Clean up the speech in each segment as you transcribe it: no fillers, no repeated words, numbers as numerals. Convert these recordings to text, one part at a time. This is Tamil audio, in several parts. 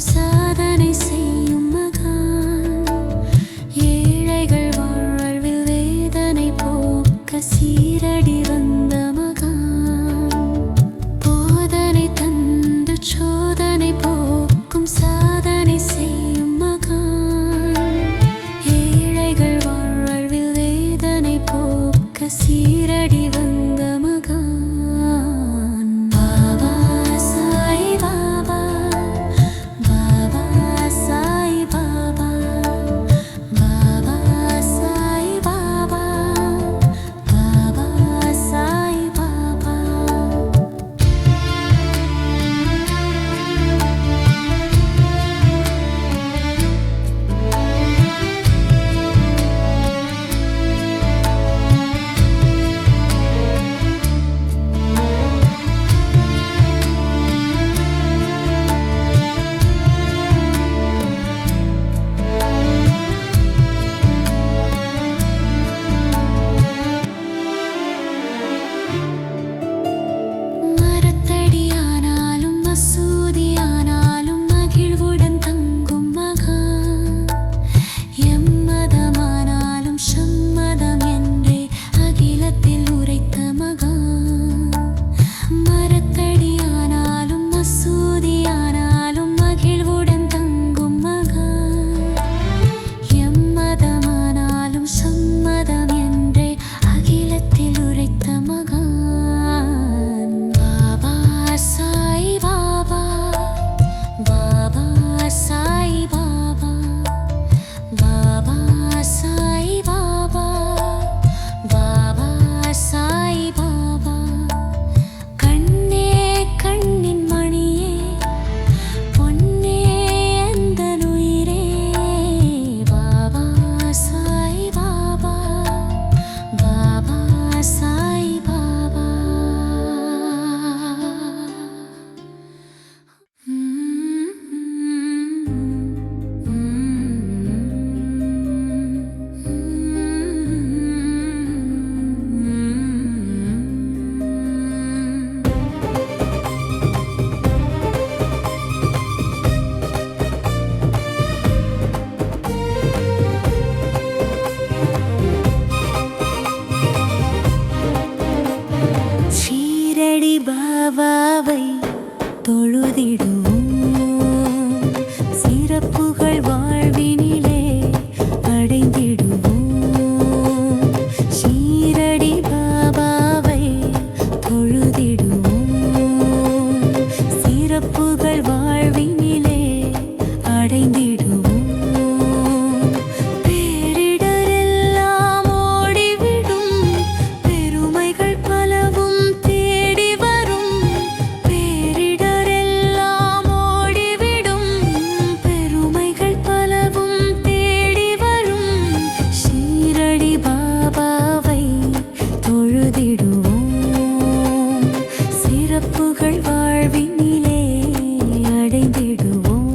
சாதனை செய்யும் மகான். ஏழைகள் வாழ்வில் வேதனை போக்க சீரடி வந்த மகான். போதனை தந்து சோதனை போக்கும் சாதனை செய்யும் மகான். ஏழைகள் வாழ்வில் வேதனை போக்க சீரடி வந்த மகான். பாபா சாய் பாபா, பாபா சாய் பாபா, பாபா சாய் பாபா, பாபா சாய் பாபா. மரத்தடியானாலும் மசூதியானாலும் மகிழ்வுடன் தங்கும் மகான். எம்மதமானாலும் சம்மதம் என்றே அகிலத்தில் உரைத்த மகான். மரத்தடியானாலும் மசூதியானாலும் மகிழ்வுடன் தங்கும் மகான். எம்மதமானாலும் சம்மதம் என்றே அகிலத்தில் உரைத்த மகான். பாபா சாய் பாபா, பாபா சாய் பாபா, பாபா சாய் பாபா, பாபா சாய் பாபா. கண்ணே கண்ணின் மணியே, பொன்னே எந்தன் உயிரே, பாபா சாய் பாபா, பாபா சாய் பாபா. ஷீரடி பாபாவை தொழுதிடுவோம். சிறப்புகள் வாழ்வினிலே அடைந்திடுவோம். ஷீரடி பாபாவை தொழுதிடுவோம். சிறப்புகள் வாழ்வினிலே அடைந்திடுவோம். பேரிடரெல்லாம் ஓடிவிடும், பெருமைகள் பலவும் தேடி வரும். பேரிடரெல்லாம் ஓடிவிடும், பெருமைகள் பலவும் தேடி வரும். ஷீரடி பாபாவை தொழுதிடுவோம். சிறப்புகள் வாழ்வினிலே அடைந்திடுவோம்.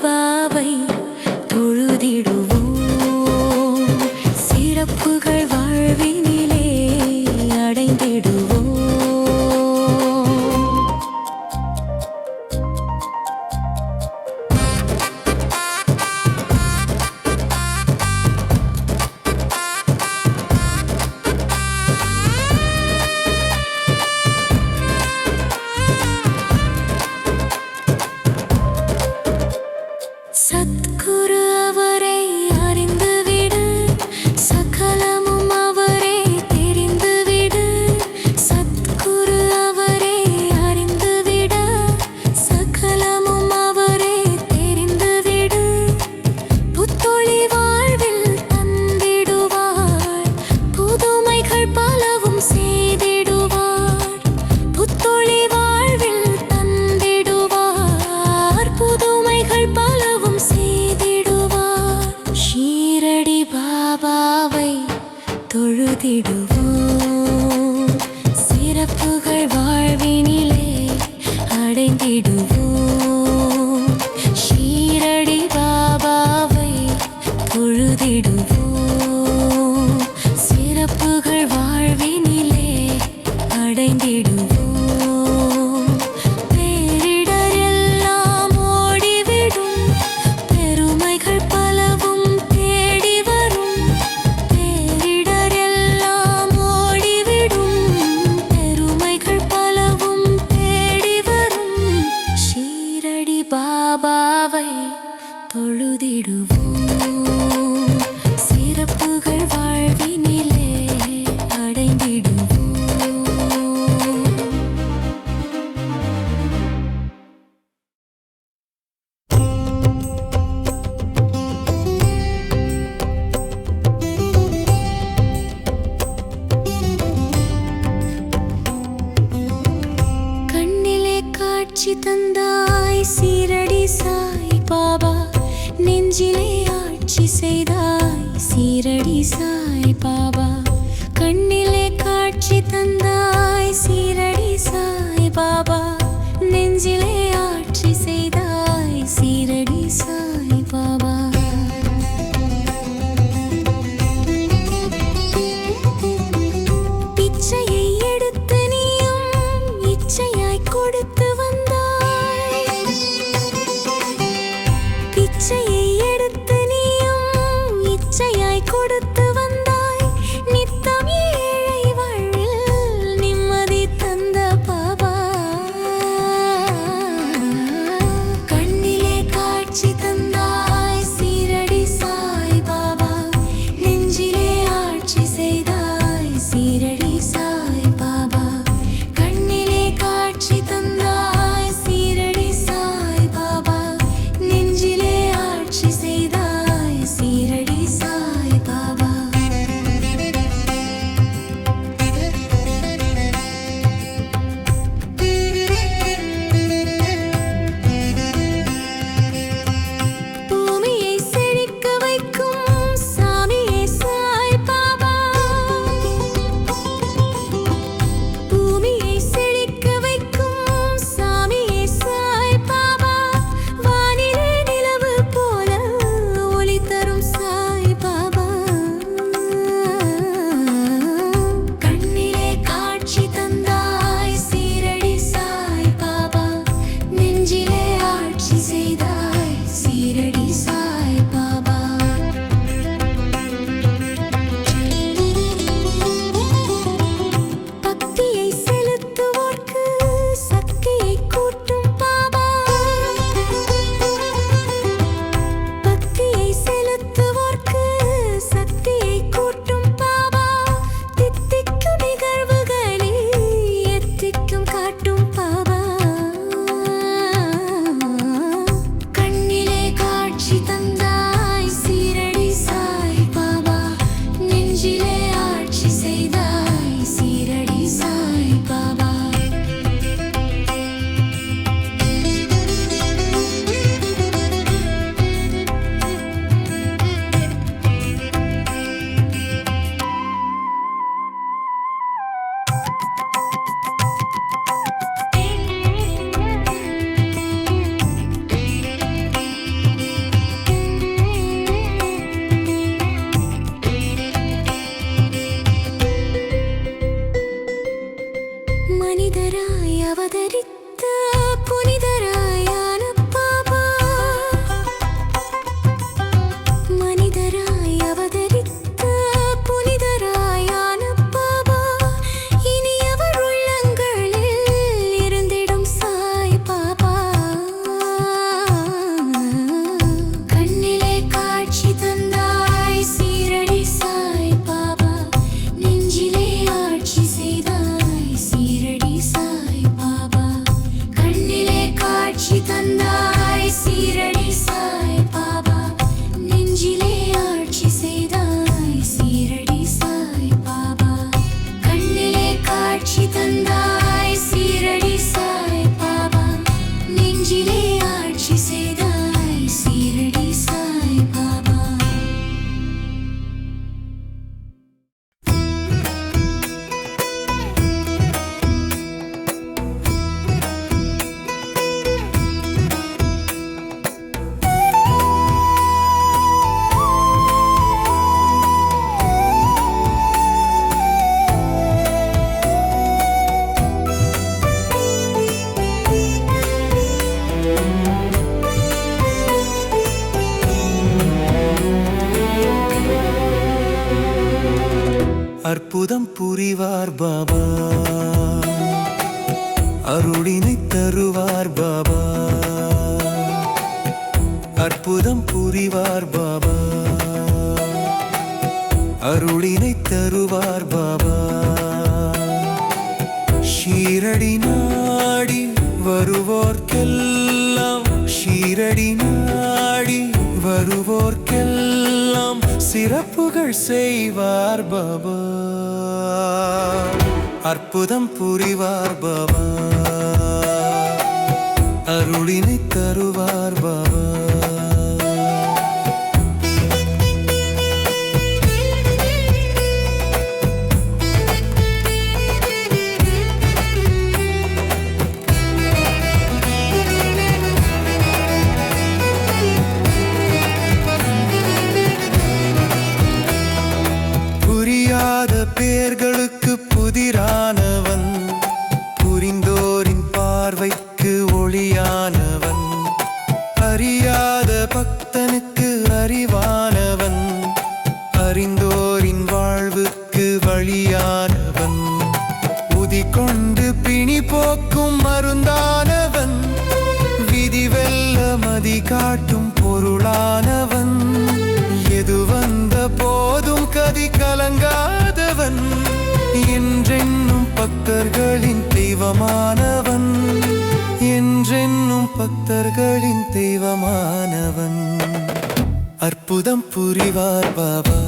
பாபாவை தொழுதிடுவோம். சிறப்புகள் வாழ்வினிலே அடைந்திடுவோம். சத்குரு அவரை அறிந்துவிடு, சகலமும் அவரே தெரிந்துவிடு. சத்குரு அவரை அறிந்துவிட, சகலமும் அவரே தெரிந்துவிடு. புத்தொளி வாழ்வில் தந்திடுவார், புதுமைகள் பலவும் செய்திடுவார். புத்தொளி வாழ்வில் தந்திடுவார், புதுமைகள் பலவும் செய்திடுவார். ஷீரடி பாபாவை தொழுதிடுவோம். சிறப்புகள் வாழ்வினிலே அடைந்திடுவோம். ஷீரடி பாபாவை தொழுதிடுவோம். சிறப்புகள் வாழ்வினிலே அடைந்திடுவோம். பாபாவை தொழுதிடுவோம். சிறப்புகள் வாழ்வினிலே அடைந்திடுவோம். கண்ணிலே காட்சி தந்தாய் சீரடி சாய் பாபா, நெஞ்சிலே ஆட்சி செய்தாய் சீரடி சாய் பாபா. கண்ணிலே காட்சி தந்தாய் சீரடி சாய் பாபா, நெஞ்சிலே ஆட்சி செய்தாய் சீரடி சாய் பாபா. பிச்சையை எடுத்து நீயும் இச்சையாய் கொடுத்து வந்தாய். பிச்சையை எடுத்து நீயும் இச்சையாய் கொடுத்து வந்தாய். நித்தம் ஏழை வாழ்வில் நிம்மதி தந்த பாபா. காட்சி செய்தாய் சீரடி சாய் பாபா. அற்புதம் புரிவார் பாபா, அருளினை தருவார் பாபா. அற்புதம் புரிவார் பாபா, அருளினை தருவார் பாபா. ஷீரடி நாடி வருவோர்க்கெல்லாம், ஷீரடி நாடி வருவோர்க்கெல்லாம் சிறப்புகள் செய்வார் பாபா. அற்புதம் புரிவார் பாபா, அருளினை தருவார் பாபா. புரியாத பேர்களுக்கு புதிரானவன், புரிந்தோரின் பார்வைக்கு ஒளியானவன். அறியாத பக்தனுக்கு அறிவானவன், அறிந்தோரின் வாழ்வுக்கு வழியானவன். உதிக்கொண்டு பிணி போக்கும் மருந்தானவன், விதி வெல்ல மதி காட்டும் பொருளானவன். எது வந்த போதும் கதி கலங்காதவன், என்றென்னும் பக்தர்களின் தெய்வமானவன், என்றென்னும் பக்தர்களின் தெய்வமானவன். அற்புதம் புரிவார் பாபா,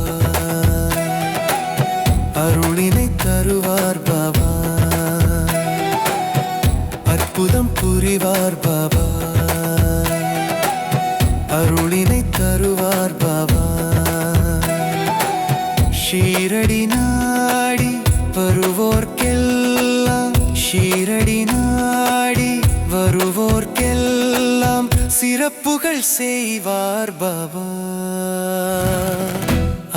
அருளினை தருவார் பாபா. அற்புதம் புரிவார் பாபா, அருளினை தருவார் பாபா. ஷீரடி நாடி வருவோர்க்கெல்லாம், ஷீரடி நாடி வருவோர்க்கெல்லாம் சிறப்புகள் செய்வார் பாபா.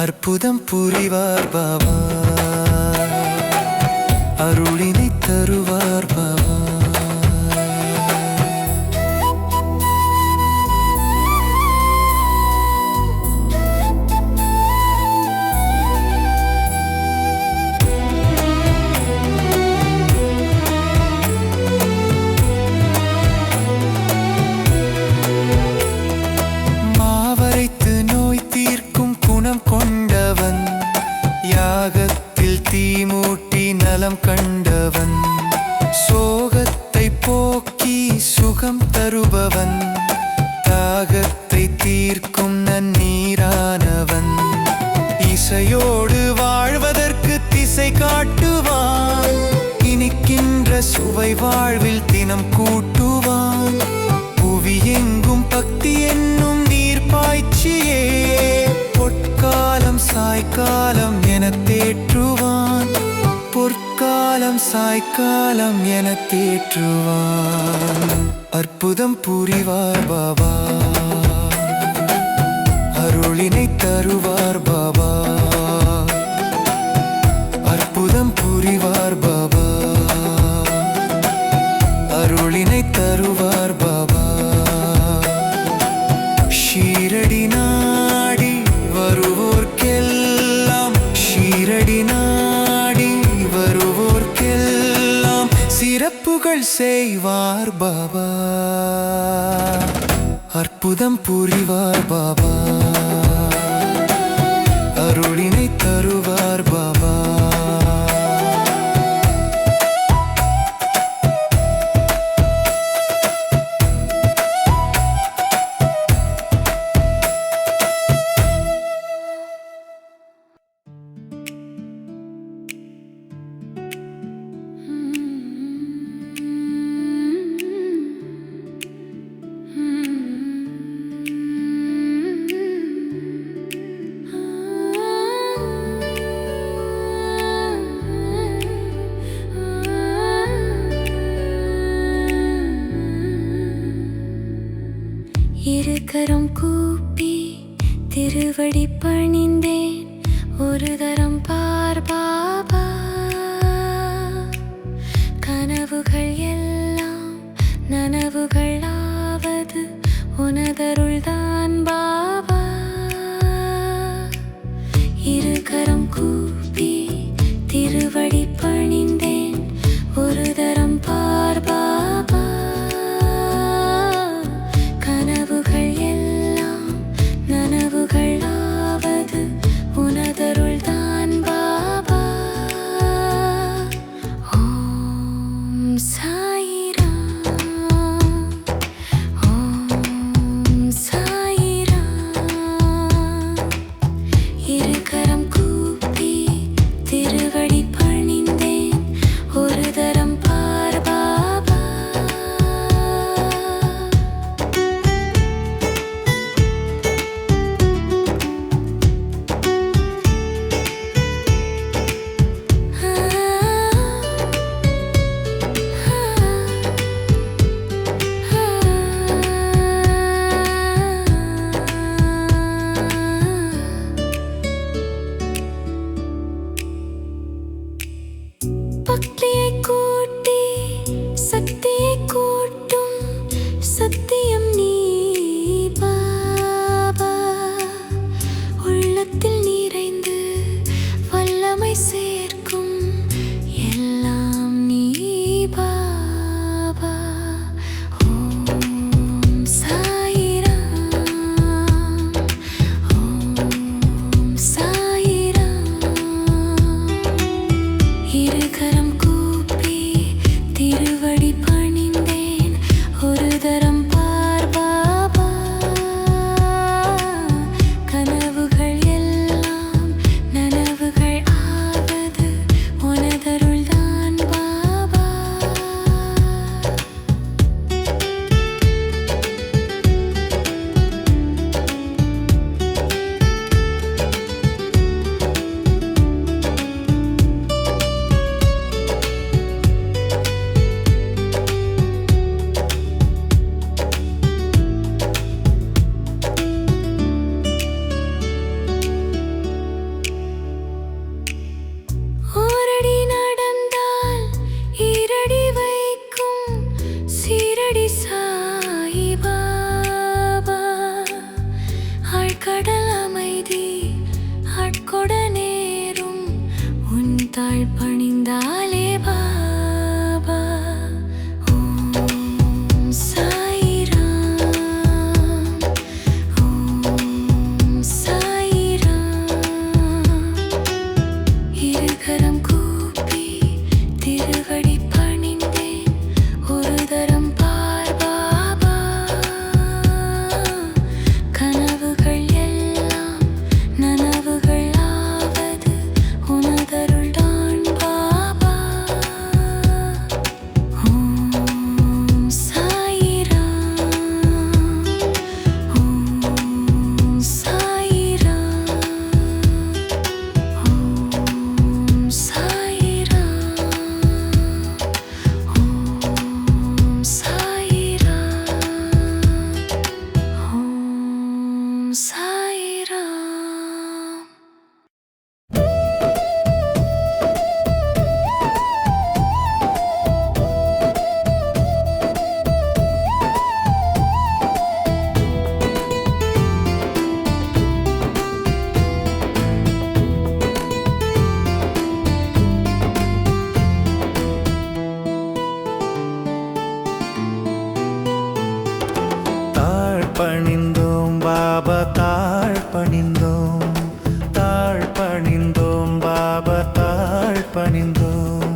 அற்புதம் புரிவார் பாபா, அருளினை தருவார் பாபா. மாவரைத்து நோய் தீர்க்கும் குணம் கொண்டவன், யாகத்தில் தீமூட்டி நலம் கண்டவன். சோகத்தை போக்கி சுகம் தருபவன், தாகத்தை தீர்க்கும் நன்னீரானவன். இசையோடு வாழ்வதற்கு திசை காட்டுவான், இனிக்கின்ற சுவை வாழ்வில் தினம் கூட்டுவான். புவி எங்கும் பக்தி என்னும் நீர் பாய்ச்சியே பொற்காலம் சாய்க்காலம் என தேற்றுவான், பொற்காலம் சாய்க்காலம் என தேற்றுவான். அற்புதம் புரிவார் பாபா, அருளினை தருவார் பாபா. அற்புதம் புரிவார் பாபா, அருளினை தருவார் பாபா. ஷீரடி நாடி வருவோர்க்கெல்லாம், ஷீரடி நாடி வருவோர்க்கெல்லாம் சிறப்புகள் செய்வார் பாபா. அற்புதம் புரிவார் பாபா, அருளினை தருவார் பாபா. இருகரம் கூப்பி திருவடி பணிந்தேன் ஒரு தரம் பார் பாபா கனவுகள் எல்லாம் நனவுகள் ஆவது உனதருள்தான் பாபா இருகரம் கூப்பி திருவடி பணிந்தேன் ஒரு தரம் பார் பாபா கனவுகள் எல்லாம் நனவுகள் ஆவது உனதருள்தான் பாபா ஓம் சாயிராம் ஓம் சாயிராம் இருகரம் கூப்பி திருவடி பணிந்தேன் ஒரு தரம் பார் பாபா பக்தியை கூட்டி சக்தியை கூட்டும் சத்தியம் நீ பாபா உள்ளத்தில் நிறைந்து வல்லமை சேர்க்கும் எல்லாம் நீ பாபா ஓம் சாயிராம் ஓம் சாயிராம் இருகரம் கூப்பி திருவடி பணிந்தேன் ஒரு தரம் பார் பாபா கனவுகள் எல்லாம் நனவுகள் ஆவது உனதருள்தான் பாபா ஓரடி நடந்தால் ஈரடி வைக்கும் சீரடி சாய் பாபா ஆழ்கடல் அமைதி ஆட்கொட நேரும் உன் தாழ் பணிந்தாலே பாபா ஓம் சாயிராம் ஓம் சாயிராம் இருகரம் கூப்பி திருவடி பணிந்தேன் ஒரு தரம் பார் பாபா கனவுகள் எல்லாம் நனவுகள் ஆவது உனதருள்தான் பாபா ஓம் சாயிராம் ஓம் சாயிராம் ஓம் சாயிராம் ஓம் சாயிராம் ஓம் சாயிராம் தாழ் பணிந்தோம் பாபா தாழ் பணிந்தோம் பாபா தாழ் பணிந்தோம்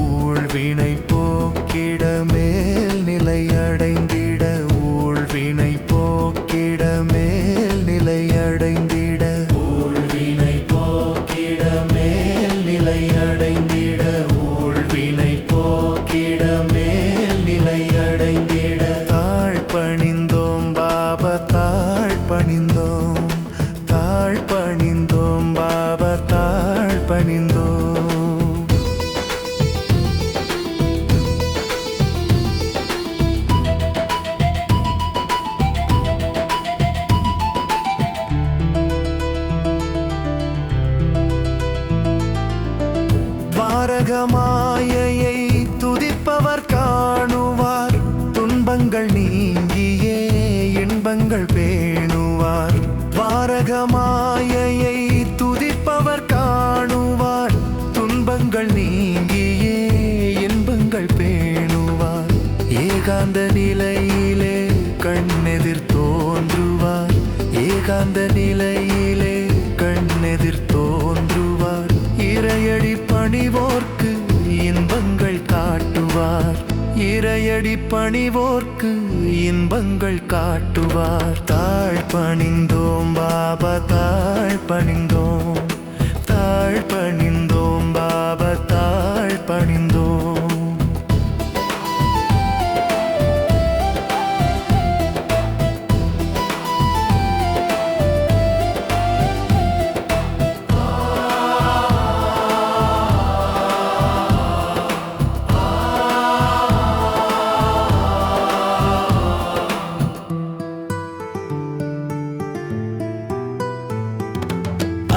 ஊழ்வினை போக்கிட மேல் நிலை அடைந்திட ஊழ்வினை போக்கிட மேல் நிலை அடைந்திட ஊழ்வினை போக்கிட மேல் நிலை அடைந்திட ஊழ்வினை போக்கிட மேல் நிலை அடைந்திட தாழ் பணிந்தோம் பாபா தாழ் பணிந்தோம் துவாரகமாயையை துதிப்பவர் காணுவார், துன்பங்கள் நீங்கியே இன்பங்கள் பேணுவார். துவாரகமாயையை துதிப்பவர் காணுவார், துன்பங்கள் நீங்கியே இன்பங்கள் பேணுவார். ஏகாந்த நிலையிலே கண்ணெதிர் தோன்றுவார், ஏகாந்த நிலையிலே கண்ணெதிர் தோன்றுவார். இறையடி பணிவோர்க்கு இன்பங்கள் காட்டுவார், இறையடி பணிவோர்க்கு இன்பங்கள் காட்டுவார். தாழ் பணிந்தோம் பாபா, தாழ் பணிந்தோம், தாழ் பணிந்தோம் பாபா, தாழ் பணிந்தோம்.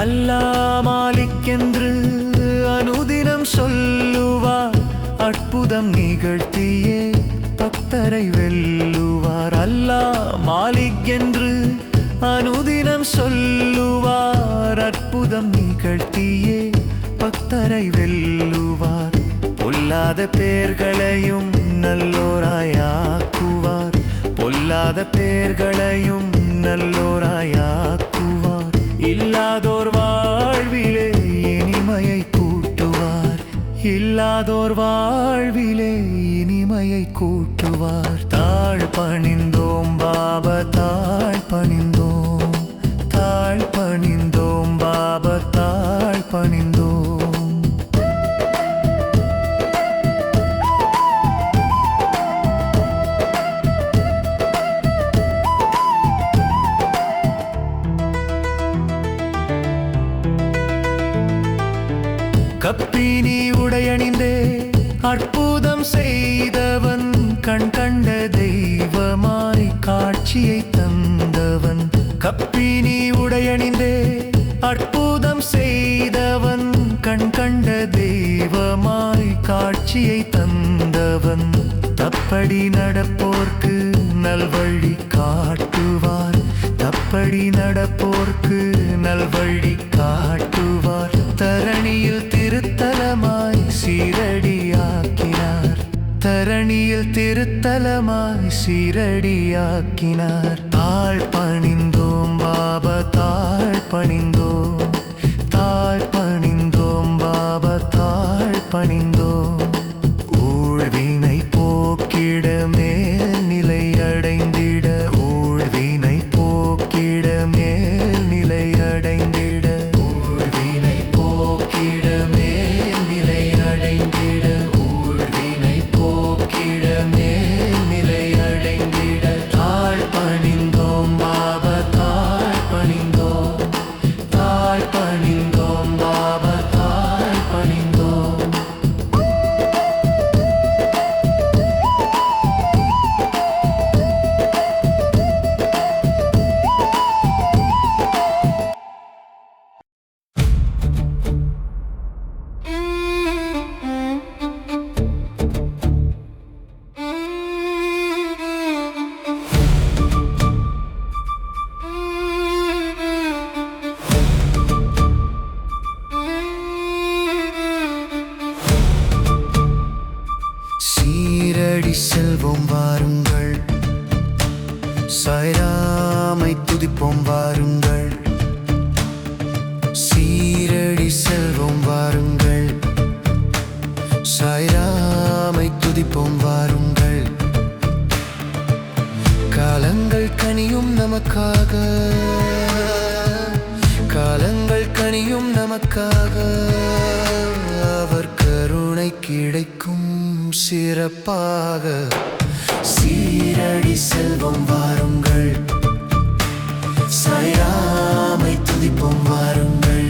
அல்லாஹ் மாலிக் என்று அனுதினம் சொல்லுவார், அற்புதம் நிகழ்த்தியே பக்தரை வெல்லுவார். அல்லாஹ் மாலிக் என்று அனுதினம் சொல்லுவார், அற்புதம் நிகழ்த்தியே பக்தரை வெல்லுவார். பொல்லாத பேர்களையும் நல்லோராயாக்குவார், பொல்லாத பேர்களையும் நல்லோராயாக்குவார். இல்லாதோர் வாழ்விலே இனிமையை கூட்டுவார், இல்லாதோர் வாழ்விலே இனிமையை கூட்டுவார். தாழ் பணிந்தோம் பாபா, தாழ் பணிந்தோம், தாழ் பணிந்தோம் பாபா, தாழ் பணிந்தோம். கப்பினி உடையணிந்தே அற்புதம் செய்தவன், கண் கண்ட தெய்வமாய் காட்சியை தந்தவன். கப்பினி உடையணிந்தே அற்புதம் செய்தவன், கண் கண்ட தெய்வமாய் காட்சியை தந்தவன். தப்படி நடப்போர்க்கு நல்வழி காட்டுவார், தப்படி நடப்போர்க்கு நல்வழி காட்டுவார். தரணியில் திருத்தலமாய் சீரடியாக்கினார், தரணியில் திருத்தலமாய் சீரடியாக்கினார். தாழ் பணிந்தோம் பாபா, தாழ் பணிந்தோம், தாழ் பணிந்தோம் பாபா, தாழ் பணிந்தோம். ஊழ்வினை போக்கிட மேல் நிலை அடைந்திட, ஊழ்வினை போக்கிட மேல் நிலை அடைந்திட, ஊழ்வினை போக்கிட மேல் நிலை அடைந்திட, ஊழ்வினை போக்கிட மேல் நிலை அடைந்திட. தாழ் பணிந்தோம் பாபா, தாழ் பணிந்தோம், தாழ் பணிந்தோம் பாபா, தாழ் பணிந்தோம். சீரடி செல்வோம் வாருங்கள், சாய்ராமை துதிப்போம் வாருங்கள். சீரடி செல்வோம் வாருங்கள், சாய்ராமை துதிப்போம் வாருங்கள். காலங்கள் கனியும் நமக்காக, காலங்கள் கனியும் நமக்காக. அவர் கருணை கிடைக்கும் சிறப்பாக. சீரடி செல்வோம் வாருங்கள், சாய்ராமை துதிப்போம் வாருங்கள்.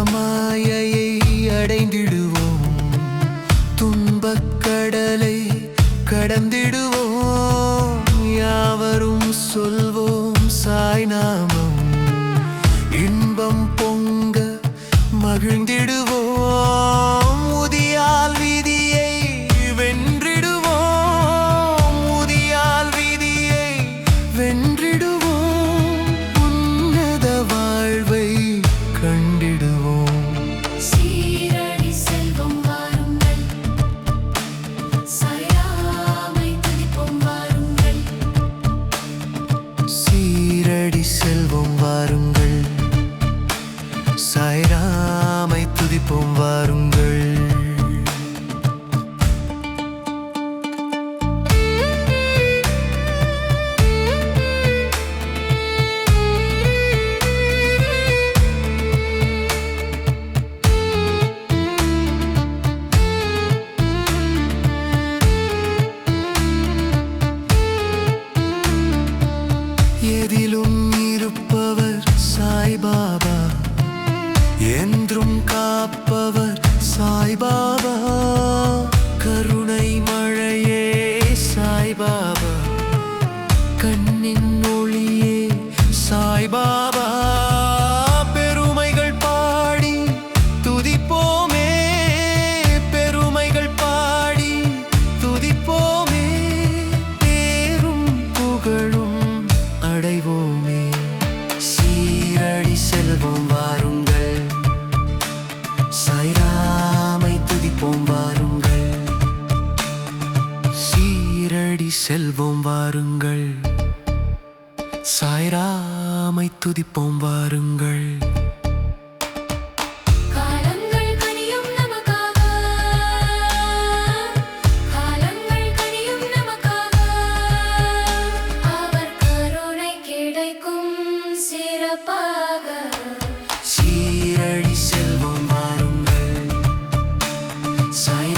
மாயையை அடைந்திடுவோம், துன்பக் கடலை கடந்திடுவோம். யாவரும் சொல்வோம் சாய் நாமம், இன்பம் பொங்க மகிழ்ந்திடுவோம். உதியால் விதியை வென்றிடுவோம், உதியால் விதியை வென்றிடுவோம். உன்னத வாழ்வை கண்டிடுவோம். சீரடி செல்வம் வாருங்கள், சாய்ராமை துதிப்போம் வாருங்கள். சீரடி செல்வம் வாருங்கள், சாய்ராமை துதிப்போம் வாருங்கள். எதிலும் இருப்பவர் சாய்பாபா, என்றும் காப்பவர் சாய்பாபா. கருணை மழையே சாய்பாபா, கண்ணின் ஒளியே சாய்பாபா. பெருமைகள் பாடி துதிப்போமே, பெருமைகள் பாடி துதிப்போமே. பேரும் புகழும் அடைவோமே. சீரடி செல்வோம் வாருங்கள், சாய்ராமை துதிப்போம் வாருங்கள். சீரடி செல்வோம் வாருங்கள், சாய்ராமை துதிப்போம் வாருங்கள். காலங்கள் கனியும் நமக்காக, காலங்கள் கனியும் நமக்காக. அவர் கருணை கிடைக்கும் சிறப்பாக. சீரடி செல்வோம் வாருங்கள், சாய்